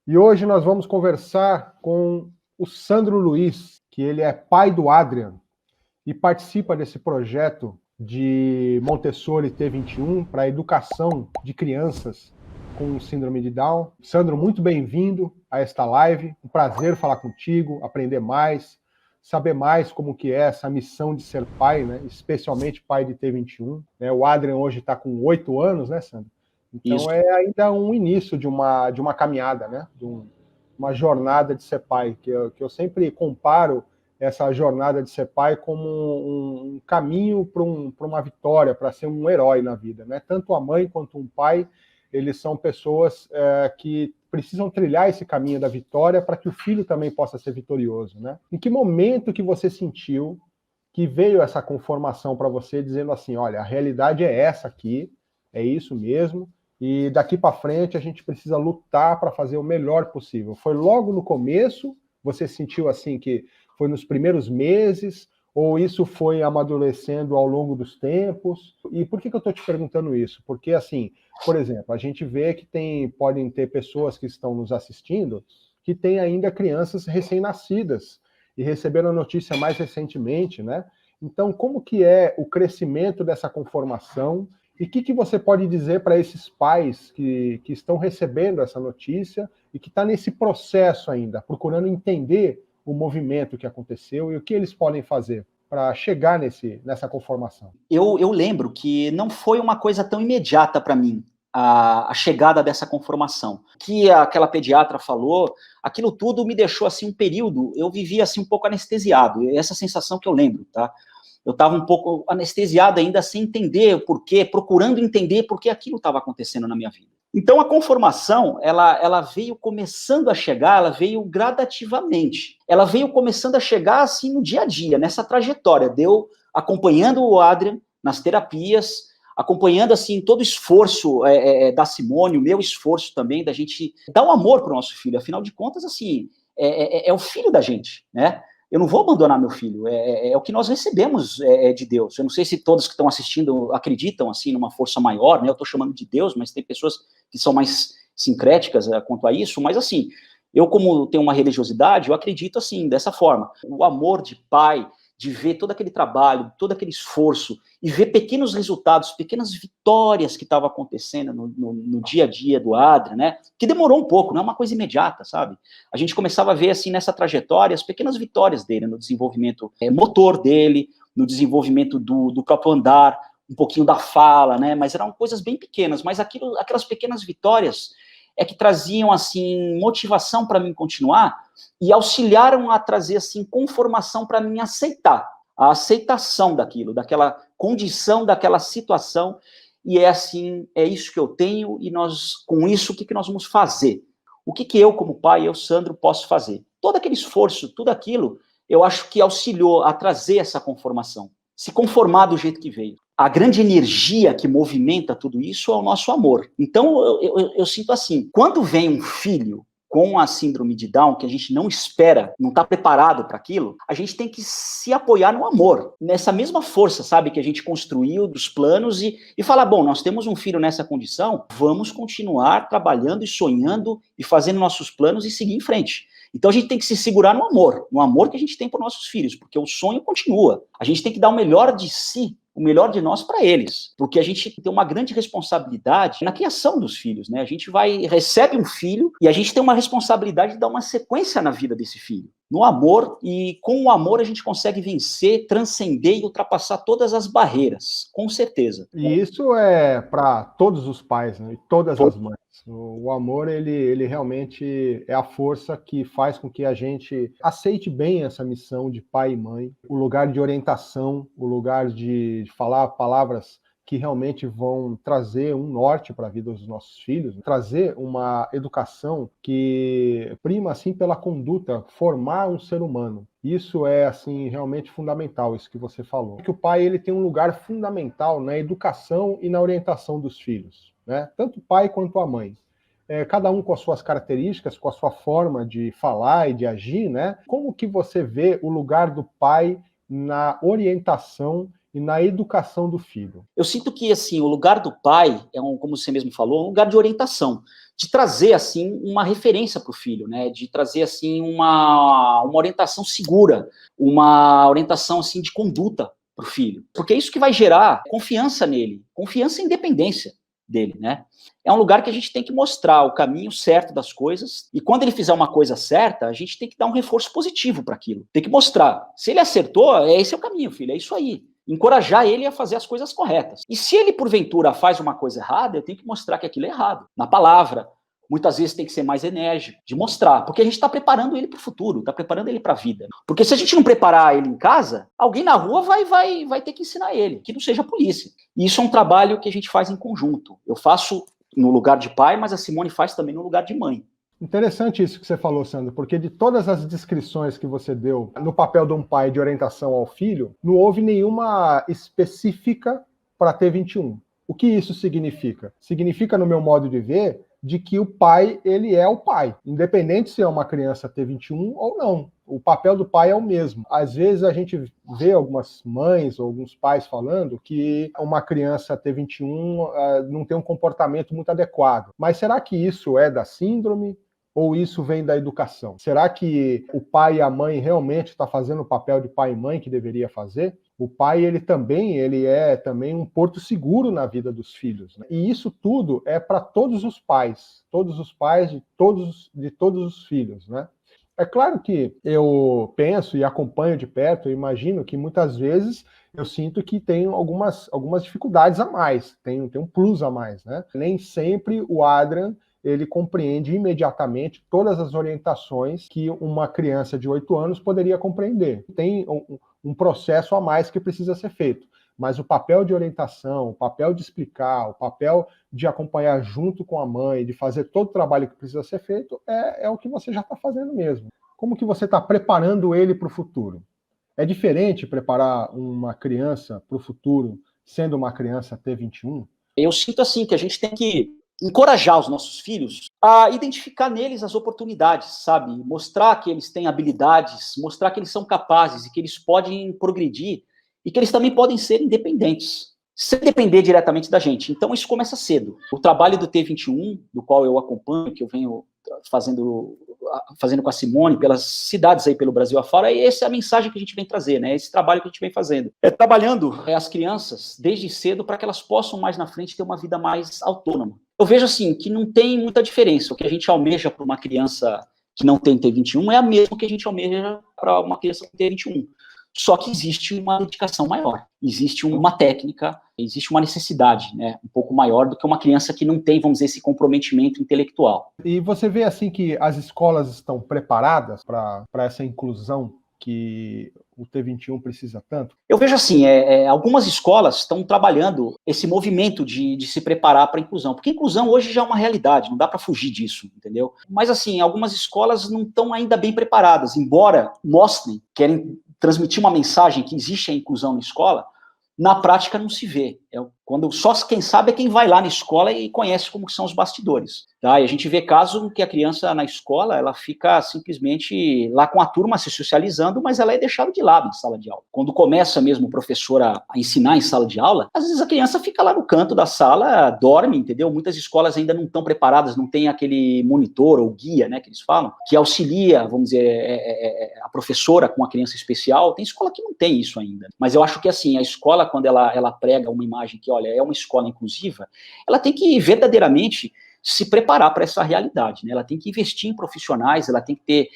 E hoje nós vamos conversar com o Sandro Luiz, que ele é pai do Adrian e participa desse projeto de Montessori T21 para a educação de crianças com síndrome de Down. Sandro, muito bem-vindo a esta live. Um prazer falar contigo, aprender mais, saber mais como que é essa missão de ser pai, né? Especialmente pai de T21. O Adrian hoje está com 8 anos, né, Sandro? Isso. Então é ainda um início de uma caminhada, né? Uma jornada de ser pai, que eu sempre comparo essa jornada de ser pai como um caminho para uma vitória, para ser um herói na vida, né? Tanto a mãe quanto um pai, eles são pessoas que precisam trilhar esse caminho da vitória para que o filho também possa ser vitorioso, né? Em que momento que você sentiu que veio essa conformação para você, dizendo assim, olha, a realidade é essa aqui, é isso mesmo, e daqui para frente a gente precisa lutar para fazer o melhor possível. Foi logo no começo? Você sentiu assim que foi nos primeiros meses? Ou isso foi amadurecendo ao longo dos tempos? E por que eu estou te perguntando isso? Porque, assim, por exemplo, a gente vê que podem ter pessoas que estão nos assistindo que têm ainda crianças recém-nascidas e receberam a notícia mais recentemente, né? Então, como que é o crescimento dessa conformação? E o que você pode dizer para esses pais que estão recebendo essa notícia e que estão nesse processo ainda, procurando entender o movimento que aconteceu e o que eles podem fazer para chegar nessa conformação? Eu lembro que não foi uma coisa tão imediata para mim, a chegada dessa conformação. O que aquela pediatra falou, aquilo tudo me deixou assim um período, eu vivia assim um pouco anestesiado, essa sensação que eu lembro, tá? Eu estava um pouco anestesiado ainda, sem entender o porquê, procurando entender por que aquilo estava acontecendo na minha vida. Então, a conformação, ela veio começando a chegar, ela veio gradativamente. Ela veio começando a chegar, assim, no dia a dia, nessa trajetória. Deu acompanhando o Adrian nas terapias, acompanhando, assim, todo o esforço da Simone, o meu esforço também, da gente dar um amor para o nosso filho. Afinal de contas, assim, é o filho da gente, né? Eu não vou abandonar meu filho, é o que nós recebemos de Deus. Eu não sei se todos que estão assistindo acreditam, assim, numa força maior, né? Eu estou chamando de Deus, mas tem pessoas que são mais sincréticas quanto a isso, mas, assim, eu, como tenho uma religiosidade, eu acredito, assim, dessa forma. O amor de pai, de ver todo aquele trabalho, todo aquele esforço, e ver pequenos resultados, pequenas vitórias que estavam acontecendo no dia a dia do Adrian, né? Que demorou um pouco, não é uma coisa imediata, sabe? A gente começava a ver, assim, nessa trajetória, as pequenas vitórias dele, no desenvolvimento motor dele, no desenvolvimento do próprio andar, um pouquinho da fala, né? Mas eram coisas bem pequenas, mas aquelas pequenas vitórias é que traziam, assim, motivação para mim continuar e auxiliaram a trazer, assim, conformação para mim aceitar, a aceitação daquilo, daquela condição, daquela situação, e é assim, é isso que eu tenho, e nós, com isso, o que nós vamos fazer? O que eu, como pai, eu, Sandro, posso fazer? Todo aquele esforço, tudo aquilo, eu acho que auxiliou a trazer essa conformação, se conformar do jeito que veio. A grande energia que movimenta tudo isso é o nosso amor. Então, eu sinto assim, quando vem um filho com a síndrome de Down, que a gente não espera, não está preparado para aquilo, a gente tem que se apoiar no amor, nessa mesma força, sabe, que a gente construiu dos planos e falar, bom, nós temos um filho nessa condição, vamos continuar trabalhando e sonhando e fazendo nossos planos e seguir em frente. Então a gente tem que se segurar no amor que a gente tem por nossos filhos, porque o sonho continua. A gente tem que dar o melhor de si, o melhor de nós para eles, porque a gente tem uma grande responsabilidade na criação dos filhos, né? A gente recebe um filho e a gente tem uma responsabilidade de dar uma sequência na vida desse filho, no amor, e com o amor a gente consegue vencer, transcender e ultrapassar todas as barreiras, com certeza. E isso é para todos os pais, né? E todas as mães. O amor, ele realmente é a força que faz com que a gente aceite bem essa missão de pai e mãe, o lugar de orientação, o lugar de falar palavras que realmente vão trazer um norte para a vida dos nossos filhos, trazer uma educação que prima assim pela conduta, formar um ser humano. Isso é assim realmente fundamental, isso que você falou. Que o pai ele tem um lugar fundamental na educação e na orientação dos filhos, né? Tanto o pai quanto a mãe. Cada um com as suas características, com a sua forma de falar e de agir, né? Como que você vê o lugar do pai na orientação e na educação do filho? Eu sinto que, assim, o lugar do pai é, como você mesmo falou, um lugar de orientação, de trazer, assim, uma referência para o filho, né? De trazer, assim, uma orientação segura, uma orientação, assim, de conduta para o filho. Porque é isso que vai gerar confiança nele, confiança e independência dele, né? É um lugar que a gente tem que mostrar o caminho certo das coisas, e quando ele fizer uma coisa certa, a gente tem que dar um reforço positivo para aquilo. Tem que mostrar. Se ele acertou, esse é o caminho, filho, é isso aí. Encorajar ele a fazer as coisas corretas. E se ele, porventura, faz uma coisa errada, eu tenho que mostrar que aquilo é errado. Na palavra. Muitas vezes tem que ser mais enérgico, de mostrar, porque a gente está preparando ele para o futuro, está preparando ele para a vida. Porque se a gente não preparar ele em casa, alguém na rua vai ter que ensinar ele, que não seja a polícia. E isso é um trabalho que a gente faz em conjunto. Eu faço no lugar de pai, mas a Simone faz também no lugar de mãe. Interessante isso que você falou, Sandro, porque de todas as descrições que você deu no papel de um pai de orientação ao filho, não houve nenhuma específica para T21. O que isso significa? Significa, no meu modo de ver, de que o pai, ele é o pai, independente se é uma criança T21 ou não. O papel do pai é o mesmo. Às vezes a gente vê algumas mães ou alguns pais falando que uma criança T21 não tem um comportamento muito adequado. Mas será que isso é da síndrome? Ou isso vem da educação? Será que o pai e a mãe realmente estão fazendo o papel de pai e mãe que deveria fazer? O pai, ele é também um porto seguro na vida dos filhos, né? E isso tudo é para todos os pais de todos os filhos, né? É claro que eu penso e acompanho de perto, eu imagino que muitas vezes eu sinto que tem algumas dificuldades a mais, tem um plus a mais, né? Nem sempre o Adrian ele compreende imediatamente todas as orientações que uma criança de 8 anos poderia compreender. Tem um processo a mais que precisa ser feito. Mas o papel de orientação, o papel de explicar, o papel de acompanhar junto com a mãe, de fazer todo o trabalho que precisa ser feito, é o que você já está fazendo mesmo. Como que você está preparando ele para o futuro? É diferente preparar uma criança para o futuro sendo uma criança T21? Eu sinto assim que a gente tem que encorajar os nossos filhos a identificar neles as oportunidades, sabe? Mostrar que eles têm habilidades, mostrar que eles são capazes e que eles podem progredir e que eles também podem ser independentes, sem depender diretamente da gente. Então, isso começa cedo. O trabalho do T21, do qual eu acompanho, que eu venho fazendo com a Simone, pelas cidades aí pelo Brasil afora, e essa é a mensagem que a gente vem trazer, né? Esse trabalho que a gente vem fazendo. É trabalhando as crianças desde cedo para que elas possam mais na frente ter uma vida mais autônoma. Eu vejo assim, que não tem muita diferença. O que a gente almeja para uma criança que não tem T21 é a mesma que a gente almeja para uma criança com T21. Só que existe uma dedicação maior, existe uma técnica, existe uma necessidade, né, um pouco maior do que uma criança que não tem, vamos dizer, esse comprometimento intelectual. E você vê assim que as escolas estão preparadas para essa inclusão que o T21 precisa tanto? Eu vejo assim, algumas escolas estão trabalhando esse movimento de se preparar para a inclusão, porque a inclusão hoje já é uma realidade, não dá para fugir disso, entendeu? Mas assim, algumas escolas não estão ainda bem preparadas, embora mostrem, querem transmitir uma mensagem que existe a inclusão na escola, na prática não se vê. Quando só quem sabe é quem vai lá na escola e conhece como são os bastidores. Tá? E a gente vê casos em que a criança na escola, ela fica simplesmente lá com a turma se socializando, mas ela é deixada de lado em sala de aula. Quando começa mesmo o professor a ensinar em sala de aula, às vezes a criança fica lá no canto da sala, dorme, entendeu? Muitas escolas ainda não estão preparadas, não tem aquele monitor ou guia, né, que eles falam, que auxilia, vamos dizer, a professora com a criança especial. Tem escola que não tem isso ainda. Mas eu acho que assim, a escola, quando ela prega uma imagem que, olha, é uma escola inclusiva, ela tem que verdadeiramente se preparar para essa realidade, né? Ela tem que investir em profissionais, ela tem que ter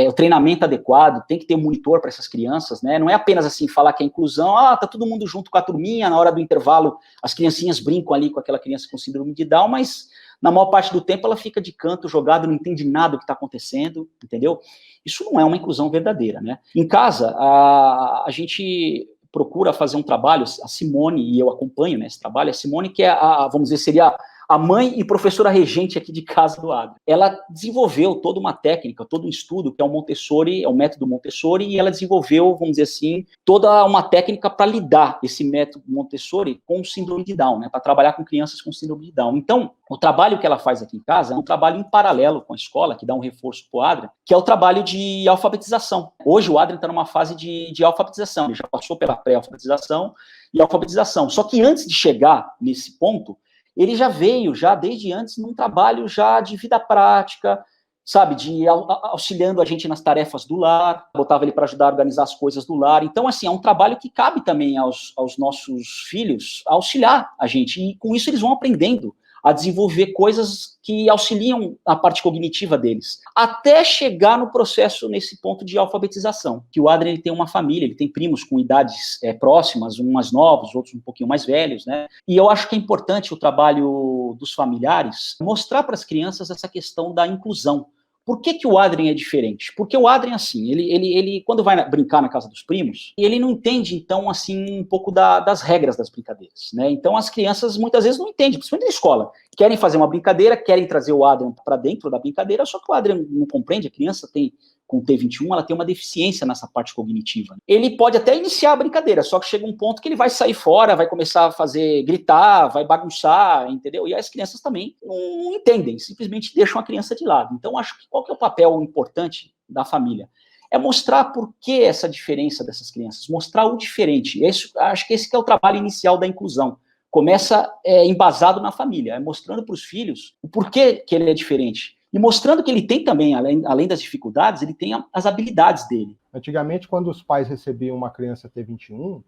o treinamento adequado, tem que ter um monitor para essas crianças, né? Não é apenas assim falar que é inclusão, tá todo mundo junto com a turminha, na hora do intervalo as criancinhas brincam ali com aquela criança com síndrome de Down, mas na maior parte do tempo ela fica de canto, jogada, não entende nada do que está acontecendo, entendeu? Isso não é uma inclusão verdadeira, né? Em casa, a gente procura fazer um trabalho, a Simone, e eu acompanho nesse trabalho, a Simone que é, vamos dizer, seria a mãe e professora regente aqui de casa do Adrian. Ela desenvolveu toda uma técnica, todo um estudo, que é o Montessori, é o método Montessori, e ela desenvolveu, vamos dizer assim, toda uma técnica para lidar esse método Montessori com o síndrome de Down, né, para trabalhar com crianças com síndrome de Down. Então, o trabalho que ela faz aqui em casa é um trabalho em paralelo com a escola, que dá um reforço para o Adrian, que é o trabalho de alfabetização. Hoje o Adrian está numa fase de alfabetização, ele já passou pela pré-alfabetização e alfabetização. Só que antes de chegar nesse ponto, ele já veio, já desde antes, num trabalho já de vida prática, sabe, de auxiliando a gente nas tarefas do lar, botava ele para ajudar a organizar as coisas do lar. Então, assim, é um trabalho que cabe também aos nossos filhos auxiliar a gente, e com isso eles vão aprendendo a desenvolver coisas que auxiliam a parte cognitiva deles, até chegar no processo, nesse ponto de alfabetização, que o Adrian ele tem uma família, ele tem primos com idades próximas, uns mais novos, outros um pouquinho mais velhos, né? E eu acho que é importante o trabalho dos familiares mostrar para as crianças essa questão da inclusão. Por que o Adrian é diferente? Porque o Adrian, assim, ele quando vai brincar na casa dos primos, ele não entende, então, assim, um pouco das regras das brincadeiras, né? Então, as crianças, muitas vezes, não entendem, principalmente na escola. Querem fazer uma brincadeira, querem trazer o Adrian para dentro da brincadeira, só que o Adrian não compreende, a criança tem, com T21, ela tem uma deficiência nessa parte cognitiva. Ele pode até iniciar a brincadeira, só que chega um ponto que ele vai sair fora, vai começar a gritar, vai bagunçar, entendeu? E as crianças também não entendem, simplesmente deixam a criança de lado. Então, acho que qual que é o papel importante da família? É mostrar por que essa diferença dessas crianças, mostrar o diferente. Acho que esse que é o trabalho inicial da inclusão. Começa embasado na família, mostrando para os filhos o porquê que ele é diferente. E mostrando que ele tem também, além das dificuldades, ele tem as habilidades dele. Antigamente, quando os pais recebiam uma criança T21,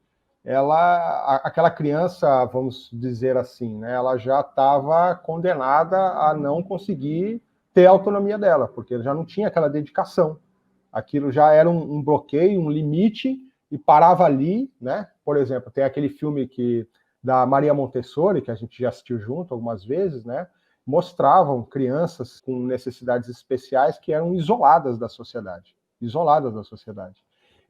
aquela criança, vamos dizer assim, né, ela já estava condenada a não conseguir ter a autonomia dela, porque já não tinha aquela dedicação. Aquilo já era um bloqueio, um limite, e parava ali, né? Por exemplo, tem aquele filme da Maria Montessori, que a gente já assistiu junto algumas vezes, né? Mostravam crianças com necessidades especiais que eram isoladas da sociedade.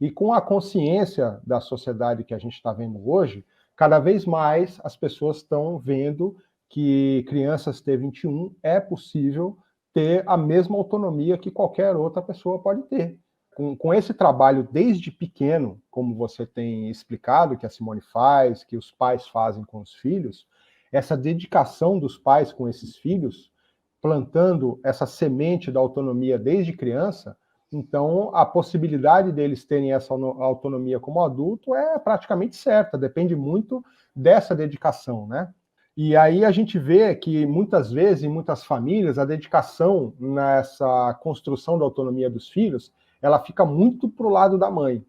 E com a consciência da sociedade que a gente está vendo hoje, cada vez mais as pessoas estão vendo que crianças T21 é possível ter a mesma autonomia que qualquer outra pessoa pode ter. Com esse trabalho desde pequeno, como você tem explicado, que a Simone faz, que os pais fazem com os filhos, essa dedicação dos pais com esses filhos, plantando essa semente da autonomia desde criança, então a possibilidade deles terem essa autonomia como adulto é praticamente certa, depende muito dessa dedicação, né? E aí a gente vê que muitas vezes, em muitas famílias, a dedicação nessa construção da autonomia dos filhos, ela fica muito para o lado da mãe.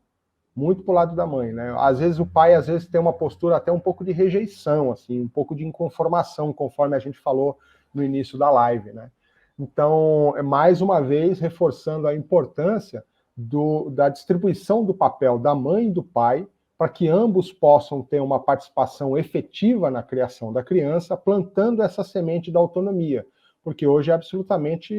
Muito para o lado da mãe, né? Às vezes o pai tem uma postura até um pouco de rejeição, assim, um pouco de inconformação, conforme a gente falou no início da live, né? Então, mais uma vez, reforçando a importância da distribuição do papel da mãe e do pai, para que ambos possam ter uma participação efetiva na criação da criança, plantando essa semente da autonomia, porque hoje é absolutamente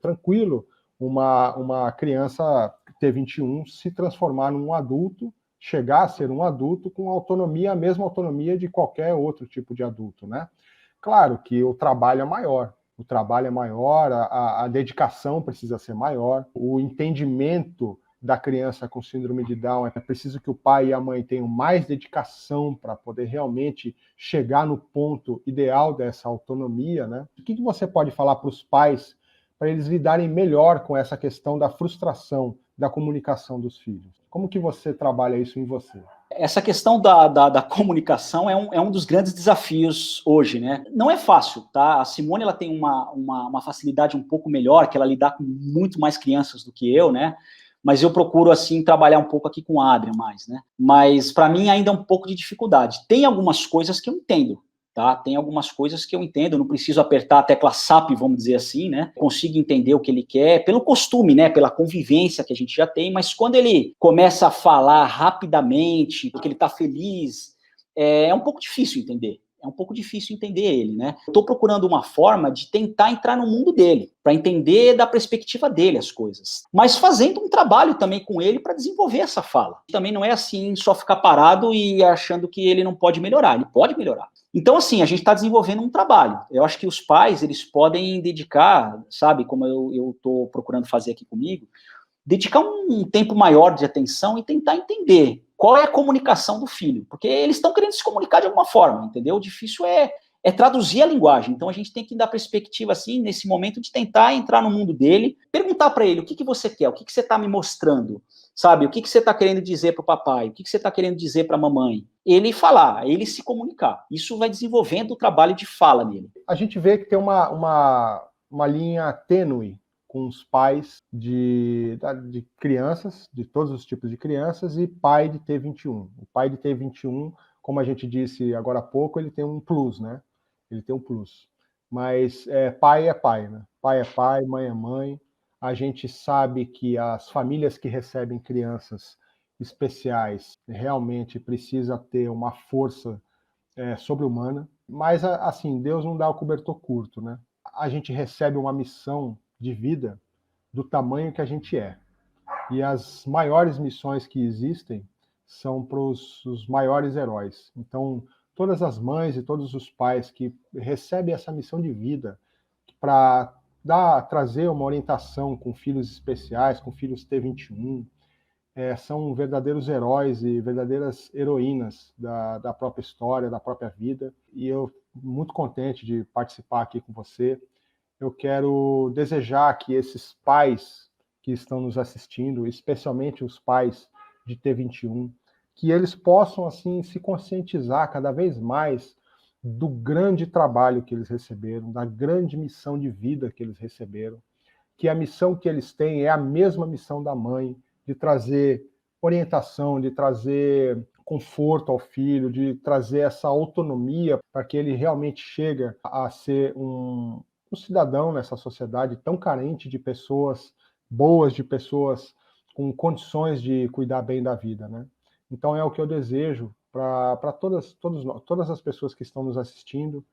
tranquilo uma criança T21 se transformar num adulto, chegar a ser um adulto com autonomia, a mesma autonomia de qualquer outro tipo de adulto, né? Claro que o trabalho é maior, a dedicação precisa ser maior, o entendimento da criança com síndrome de Down, é preciso que o pai e a mãe tenham mais dedicação para poder realmente chegar no ponto ideal dessa autonomia, né? O que você pode falar para os pais para eles lidarem melhor com essa questão da frustração da comunicação dos filhos? Como que você trabalha isso em você? Essa questão da comunicação é um dos grandes desafios hoje, né? Não é fácil, tá? A Simone, ela tem uma facilidade um pouco melhor, que ela lidar com muito mais crianças do que eu, né? Mas eu procuro, assim, trabalhar um pouco aqui com a Adrian mais, né? Mas, para mim, ainda é um pouco de dificuldade. Tem algumas coisas que eu entendo, tá? Tem algumas coisas que eu entendo, eu não preciso apertar a tecla SAP, vamos dizer assim, né? Consigo entender o que ele quer, pelo costume, né? Pela convivência que a gente já tem, mas quando ele começa a falar rapidamente, porque ele tá feliz, é um pouco difícil entender. É um pouco difícil entender ele, né? Eu estou procurando uma forma de tentar entrar no mundo dele, para entender da perspectiva dele as coisas. Mas fazendo um trabalho também com ele para desenvolver essa fala. Também não é assim, só ficar parado e achando que ele não pode melhorar. Ele pode melhorar. Então, assim, a gente está desenvolvendo um trabalho. Eu acho que os pais, eles podem dedicar, sabe, como eu estou procurando fazer aqui comigo, dedicar um tempo maior de atenção e tentar entender qual é a comunicação do filho, porque eles estão querendo se comunicar de alguma forma, entendeu? O difícil é traduzir a linguagem, então a gente tem que dar perspectiva, assim, nesse momento, de tentar entrar no mundo dele, perguntar para ele, o que você quer, o que você está me mostrando, sabe, o que você está querendo dizer para o papai, o que você está querendo dizer para a mamãe, ele falar, ele se comunicar, isso vai desenvolvendo o trabalho de fala nele. A gente vê que tem uma linha tênue com os pais de crianças, de todos os tipos de crianças, e pai de T21. O pai de T21, como a gente disse agora há pouco, ele tem um plus, né? Ele tem um plus. Mas pai é pai, né? Pai é pai, mãe é mãe. A gente sabe que as famílias que recebem crianças especiais realmente precisa ter uma força sobre-humana. Mas, assim, Deus não dá o cobertor curto, né? A gente recebe uma missão de vida do tamanho que a gente é. E as maiores missões que existem são para os maiores heróis. Então, todas as mães e todos os pais que recebem essa missão de vida para trazer uma orientação com filhos especiais, com filhos T21, são verdadeiros heróis e verdadeiras heroínas da própria história, da própria vida. E eu, muito contente de participar aqui com você. Eu quero desejar que esses pais que estão nos assistindo, especialmente os pais de T21, que eles possam, assim, se conscientizar cada vez mais do grande trabalho que eles receberam, da grande missão de vida que eles receberam, que a missão que eles têm é a mesma missão da mãe, de trazer orientação, de trazer conforto ao filho, de trazer essa autonomia para que ele realmente chegue a ser um cidadão nessa sociedade tão carente de pessoas boas, de pessoas com condições de cuidar bem da vida, né? Então é o que eu desejo para todas as pessoas que estão nos assistindo,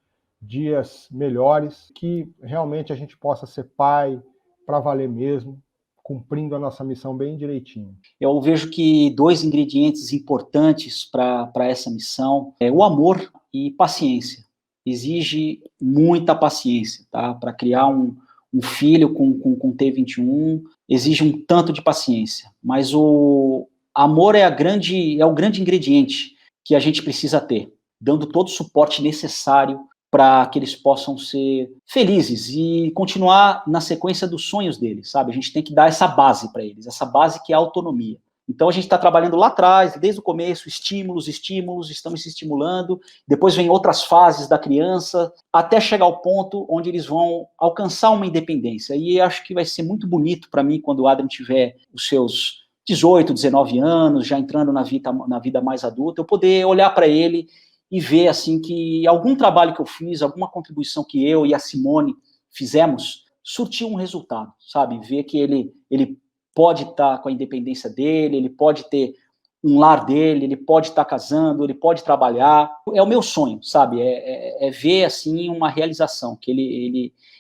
dias melhores, que realmente a gente possa ser pai para valer mesmo, cumprindo a nossa missão bem direitinho. Eu vejo que 2 ingredientes importantes para essa missão é o amor e paciência. Exige muita paciência, tá? Para criar um filho com T21, exige um tanto de paciência. Mas o amor é o grande ingrediente que a gente precisa ter, dando todo o suporte necessário para que eles possam ser felizes e continuar na sequência dos sonhos deles, sabe? A gente tem que dar essa base para eles, essa base que é a autonomia. Então, a gente está trabalhando lá atrás, desde o começo, estímulos, estamos se estimulando, depois vem outras fases da criança, até chegar ao ponto onde eles vão alcançar uma independência. E acho que vai ser muito bonito para mim, quando o Adrian tiver os seus 18, 19 anos, já entrando na vida mais adulta, eu poder olhar para ele e ver, assim, que algum trabalho que eu fiz, alguma contribuição que eu e a Simone fizemos, surtiu um resultado, sabe? Ver que ele pode estar com a independência dele, ele pode ter um lar dele, ele pode estar casando, ele pode trabalhar. É o meu sonho, sabe? É ver, assim, uma realização, que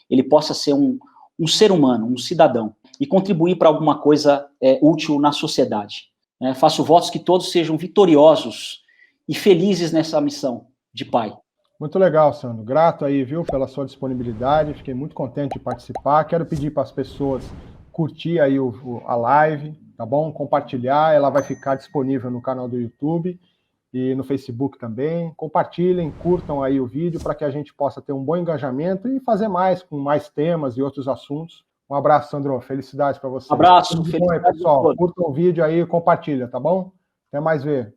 ele possa ser um ser humano, um cidadão, e contribuir para alguma coisa útil na sociedade. Faço votos que todos sejam vitoriosos e felizes nessa missão de pai. Muito legal, Sandro. Grato aí, viu, pela sua disponibilidade. Fiquei muito contente de participar. Quero pedir para as pessoas curtir aí a live, tá bom? Compartilhar. Ela vai ficar disponível no canal do YouTube e no Facebook também. Compartilhem, curtam aí o vídeo para que a gente possa ter um bom engajamento e fazer mais, com mais temas e outros assuntos. Um abraço, Sandro. Felicidades para você. Um abraço. Tudo bom aí, pessoal. Curtam o vídeo aí e compartilha, tá bom? Até mais ver.